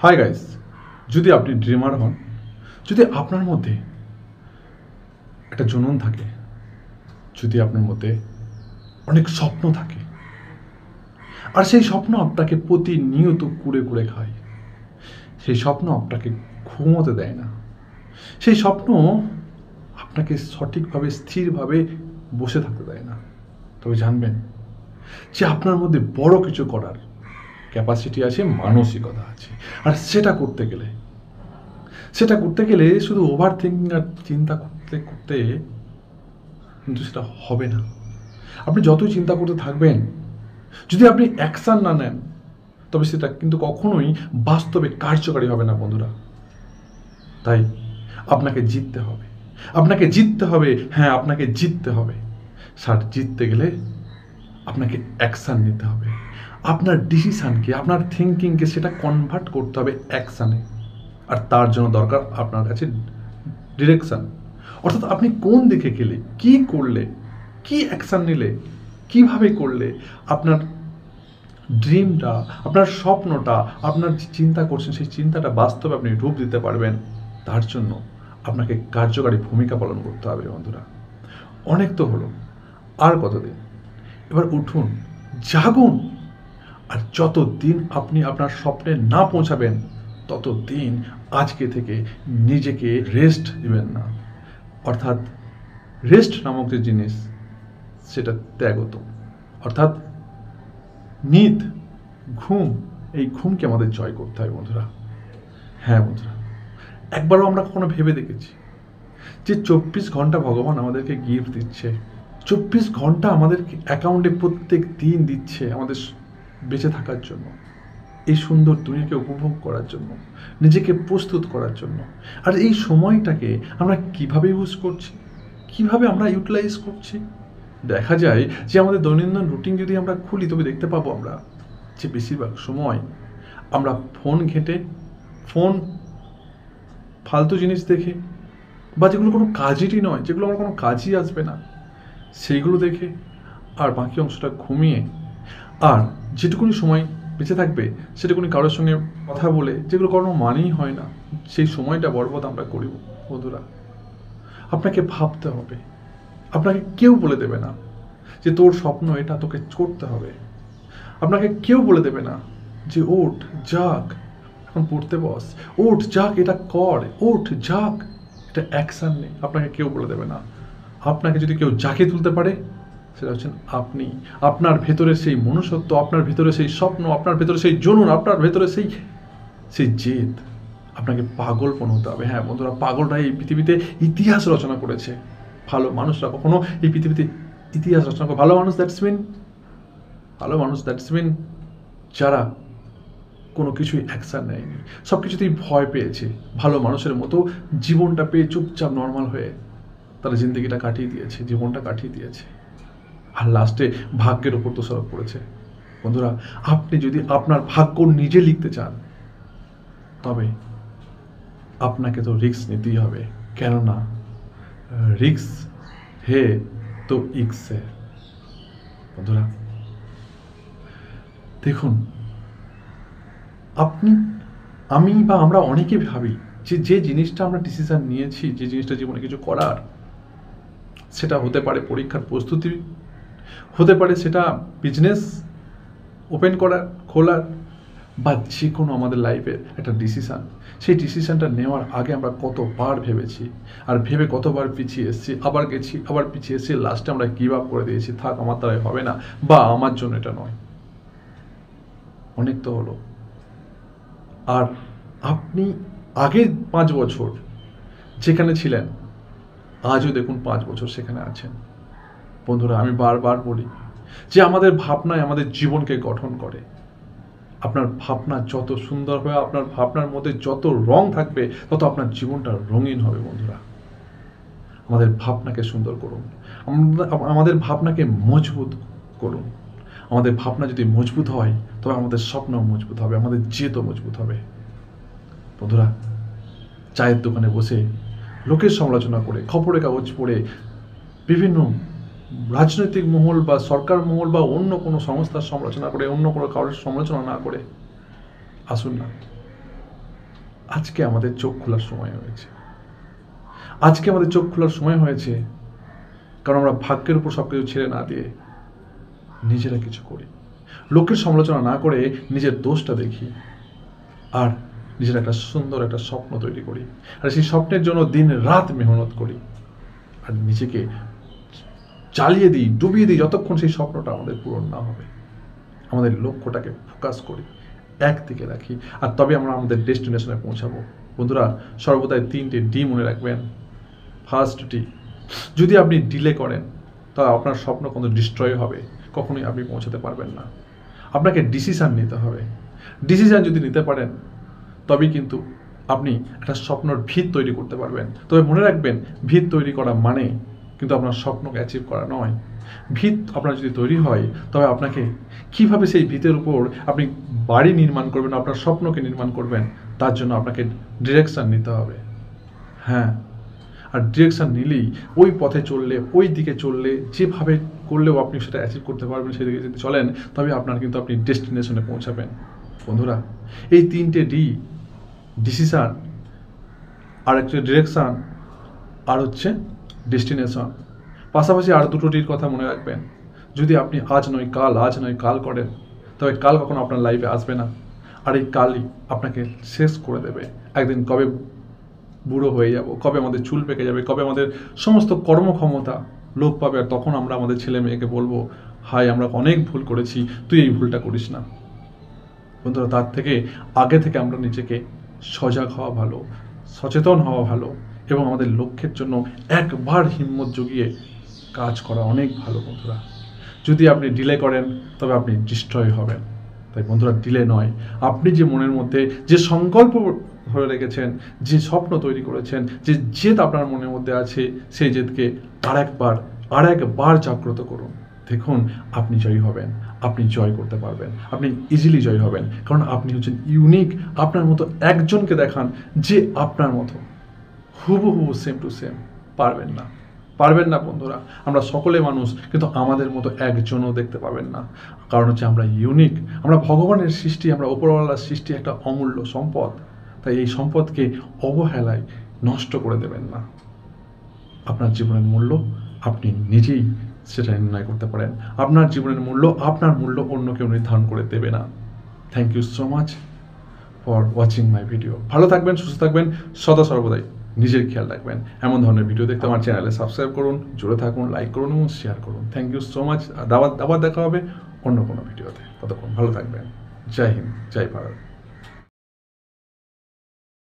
Hi guys, যদি আপনি dreamer হন, যদি আপনার মধ্যে একটা জুনুন থাকে, যদি আপনার মধ্যে অনেক স্বপ্ন থাকে, আর সেই স্বপ্ন আপনাকে প্রতিনিয়ত কুড়ে কুড়ে খায়, সেই স্বপ্ন আপনাকে ঘুমোতে দেয় না, সেই স্বপ্ন আপনাকে সঠিকভাবে স্থিরভাবে বসে থাকতে দেয় না, তবে জানবেন যে আপনার মধ্যে বড় কিছু করার ক্যাপাসিটি আছে, মানসিকতা আছে। আর সেটা করতে গেলে শুধু ওভার থিঙ্কিং আর চিন্তা করতে করতে কিন্তু সেটা হবে না। আপনি যতই চিন্তা করতে থাকবেন, যদি আপনি অ্যাকশান না নেন, তবে সেটা কিন্তু কখনোই বাস্তবে কার্যকারী হবে না বন্ধুরা। তাই আপনাকে জিততে হবে, হ্যাঁ আপনাকে জিততে হবে। জিততে গেলে আপনাকে অ্যাকশান নিতে হবে, আপনার ডিসিশানকে, আপনার থিঙ্কিংকে সেটা কনভার্ট করতে হবে অ্যাকশানে। আর তার জন্য দরকার আপনার কাছে ডিরেকশান, অর্থাৎ আপনি কোন দিকে গেলে, কি করলে, কি অ্যাকশান নিলে, কিভাবে করলে আপনার ড্রিমটা, আপনার স্বপ্নটা, আপনার যে চিন্তা করছেন সেই চিন্তাটা বাস্তবে আপনি রূপ দিতে পারবেন। তার জন্য আপনাকে কার্যকারী ভূমিকা পালন করতে হবে বন্ধুরা। অনেক তো হলো, আর কতদিন? এবার উঠুন, জাগুন। আর যতদিন আপনি আপনার স্বপ্নে না পৌঁছাবেন, ততদিন আজকে থেকে নিজেকে রেস্ট দিবেন না। অর্থাৎ রেস্ট নামক যে জিনিস, সেটা ত্যাগত। অর্থাৎ নিদ, ঘুম, এই ঘুমকে আমাদের জয় করতে হয় বন্ধুরা। হ্যাঁ বন্ধুরা, একবারও আমরা কখনো ভেবে দেখেছি যে 24 ঘন্টা ভগবান আমাদেরকে গিফট দিচ্ছে, 24 ঘন্টা আমাদের অ্যাকাউন্টে প্রত্যেক দিন দিচ্ছে আমাদের বেঁচে থাকার জন্য, এই সুন্দর দুনিয়াকে উপভোগ করার জন্য, নিজেকে প্রস্তুত করার জন্য। আর এই সময়টাকে আমরা কিভাবে ইউজ করছি, কিভাবে আমরা ইউটিলাইজ করছি? দেখা যায় যে আমাদের দৈনন্দিন রুটিন যদি আমরা খুলি, তবে দেখতে পাবো আমরা যে বেশিরভাগ সময় আমরা ফোন ঘেঁটে, ফোন ফালতু জিনিস দেখে, বা যেগুলো কোনো কাজেরই নয়, যেগুলো আমার কোনো কাজই আসবে না, সেইগুলো দেখে, আর বাকি অংশটা ঘুমিয়ে, আর যেটুকুনি সময় বেঁচে থাকবে সেটুকুনি কারোর সঙ্গে কথা বলে, যেগুলো কোনো মানেই হয় না, সেই সময়টা বরবাদ আমরা করি বন্ধুরা। আপনাকে ভাবতে হবে, আপনাকে কেউ বলে দেবে না যে তোর স্বপ্ন এটা, তোকে করতে হবে। আপনাকে কেউ বলে দেবে না যে ওঠ, জাগ, এখন পড়তে বস, ওঠ জাগ, এটা কর, ওঠ জাগ, এটা অ্যাকশান নেই। আপনাকে কেউ বলে দেবে না। আপনাকে যদি কেউ জাগিয়ে তুলতে পারে, সেটা হচ্ছেন আপনি। আপনার ভেতরে সেই মনুষ্যত্ব, আপনার ভেতরে সেই স্বপ্ন, আপনার ভেতরে সেই জনুন, আপনার ভেতরে সেই জেদ। আপনাকে পাগলপন হতে হবে। হ্যাঁ বন্ধুরা, পাগলরা এই পৃথিবীতে ইতিহাস রচনা করেছে, ভালো মানুষরা কখনো এই পৃথিবীতে ইতিহাস রচনা করে। ভালো মানুষ দ্যাটস মিন যারা কোনো কিছুই অ্যাকশান নেয়নি, সব কিছুতেই ভয় পেয়েছে, ভালো মানুষের মতো জীবনটা পেয়ে চুপচাপ নর্মাল হয়ে তারা জিন্দগিটা কাটিয়ে দিয়েছে, জীবনটা কাটিয়ে দিয়েছে, আর লাস্টে ভাগ্যের উপর দোষারোপ করেছে। বন্ধুরা, আপনি যদি আপনার ভাগ্য নিজে লিখতে চান, তবে আপনাকে তো রিস্ক নিতেই হবে। কেননা রিস্ক হে তো ইক্স হে। বন্ধুরা দেখুন, আমি বা আমরা অনেকে ভাবি যে জিনিসটা আমরা ডিসিশন নিয়েছি, যে জিনিসটা জীবনে কিছু করার, সেটা হতে পারে পরীক্ষার প্রস্তুতি, হতে পারে সেটা বিজনেস ওপেন করার, খোলার, বা যে কোনো আমাদের লাইফের একটা ডিসিশান। সেই ডিসিশানটা নেওয়ার আগে আমরা কতবার ভেবেছি, আর ভেবে কতবার পিছিয়ে এসেছি, আবার গেছি, আবার পিছিয়ে এসেছি, লাস্টে আমরা গিভ আপ করে দিয়েছি, থাক আমার দ্বারাই হবে না, বা আমার জন্য এটা নয়। অনেক তো হলো। আর আপনি আগের 5 বছর যেখানে ছিলেন, আজও দেখুন 5 বছর সেখানে আছেন। বন্ধুরা, আমি বারবার বলি যে আমাদের ভাবনায় আমাদের জীবনকে গঠন করে। আপনার ভাবনা যত সুন্দর হবে, আপনার ভাবনার মধ্যে যত রং থাকবে, তত আপনার জীবনটা রঙিন হবে বন্ধুরা। আমাদের ভাবনাকে সুন্দর করুন, আমাদের ভাবনাকে মজবুত করুন। আমাদের ভাবনা যদি মজবুত হয়, তবে আমাদের স্বপ্ন মজবুত হবে, আমাদের জেদও মজবুত হবে। বন্ধুরা, চায়ের দোকানে বসে লোকের সমালোচনা করে, খবরের কাগজ পড়ে, বিভিন্ন রাজনৈতিক মহল বা সরকার মহল বা অন্য কোনো সংস্থার সমালোচনা করে, অন্য কোনো কারোর সমালোচনা না করে, আসুন না, আজকে আমাদের চোখ খোলার সময় হয়েছে। আজকে আমাদের চোখ খোলার সময় হয়েছে, কারণ আমরা ভাগ্যের উপর সব কিছু ছেড়ে না দিয়ে নিজেরা কিছু করি, লোকের সমালোচনা না করে নিজের দোষটা দেখি, আর নিজের একটা সুন্দর একটা স্বপ্ন তৈরি করি, আর সেই স্বপ্নের জন্য দিন রাত মেহনত করি, আর নিজেকে জ্বালিয়ে দিই, ডুবিয়ে দিই যতক্ষণ সেই স্বপ্নটা আমাদের পূরণ না হবে। আমাদের লক্ষ্যটাকে ফোকাস করি, একদিকে রাখি, আর তবে আমরা আমাদের ডেস্টিনেশনে পৌঁছাবো। বন্ধুরা, সর্বদাই 3টে ডি মনে রাখবেন। ফার্স্ট ডি, যদি আপনি ডিলে করেন তাহলে আপনার স্বপ্ন কিন্তু ডিস্ট্রয় হবে, কখনোই আপনি পৌঁছাতে পারবেন না। আপনাকে ডিসিশান নিতে হবে। ডিসিশান যদি নিতে পারেন তবেই কিন্তু আপনি একটা স্বপ্নর ভিত তৈরি করতে পারবেন। তবে মনে রাখবেন, ভিত তৈরি করা মানে কিন্তু আপনার স্বপ্নকে অ্যাচিভ করা নয়। ভিত আপনার যদি তৈরি হয়, তবে আপনাকে কিভাবে সেই ভিতের উপর আপনি বাড়ি নির্মাণ করবেন, আপনার স্বপ্নকে নির্মাণ করবেন, তার জন্য আপনাকে ডিরেকশান নিতে হবে। হ্যাঁ, আর ডিরেকশান নিলেই ওই পথে চললে, ওই দিকে চললে, যেভাবে করলেও আপনি সেটা অ্যাচিভ করতে পারবেন, সেদিকে যদি চলেন তবে আপনার কিন্তু আপনি ডেস্টিনেশনে পৌঁছাবেন। বন্ধুরা, এই 3টে ডি, ডিসিশান, আর একটা ডিরেকশান, আর হচ্ছে ডেস্টিনেশন, পাশাপাশি আর 2টো ডির কথা মনে রাখবেন। যদি আপনি আজ নয় কাল করেন, তবে কাল কখনো আপনার লাইফে আসবে না, আর এই কালই আপনাকে শেষ করে দেবে। একদিন কবে বুড়ো হয়ে যাব, কবে আমাদের চুল পেকে যাবে, কবে আমাদের সমস্ত কর্মক্ষমতা লোপ পাবে, আর তখন আমরা আমাদের ছেলে মেয়েকে বলবো, হাই আমরা অনেক ভুল করেছি, তুই এই ভুলটা করিস না। বন্ধুরা, তার থেকে আগে থেকে আমরা নিজেকে সজাগ হওয়া ভালো, সচেতন হওয়া ভালো, এবং আমাদের লক্ষ্যের জন্য একবার হিম্মত জুগিয়ে কাজ করা অনেক ভালো। বন্ধুরা, যদি আপনি ডিলে করেন তবে আপনি ডিস্ট্রয় হবেন। তাই বন্ধুরা, ডিলে নয়, আপনি যে মনের মধ্যে যে সংকল্প ধরে রেখেছেন, যে স্বপ্ন তৈরি করেছেন, যে জেদ আপনার মনের মধ্যে আছে, সেই জেদকে আরেকবার জাগ্রত করুন। দেখুন, আপনি জয়ী হবেন, আপনি জয় করতে পারবেন, আপনি ইজিলি জয় হবেন, কারণ আপনি হচ্ছেন ইউনিক। আপনার মতো একজনকে দেখান যে আপনার মতো হুবহু সেম টু সেম। পারবেন না বন্ধুরা। আমরা সকলে মানুষ, কিন্তু আমাদের মতো একজনও দেখতে পাবেন না, কারণ হচ্ছে আমরা ইউনিক। আমরা ভগবানের সৃষ্টি, আমরা ওপরওয়ালার সৃষ্টি, একটা অমূল্য সম্পদ। তাই এই সম্পদকে অবহেলায় নষ্ট করে দেবেন না। আপনার জীবনের মূল্য আপনি নিজেই সেটা নির্ণয় করতে পারেন। আপনার জীবনের মূল্য, আপনার মূল্য অন্য কেউ নির্ধারণ করে দেবে না। Thank you so much for watching my video. ভালো থাকবেন, সুস্থ থাকবেন, সদা সর্বদাই নিজের খেয়াল রাখবেন। এমন ধরনের ভিডিও দেখতে আমার চ্যানেলে সাবস্ক্রাইব করুন, জুড়ে থাকুন, লাইক করুন এবং শেয়ার করুন। Thank you so much. আবার দেখা হবে অন্য কোনো ভিডিওতে। ততক্ষণ ভালো থাকবেন। জয় হিন্দ, জয় ভারত।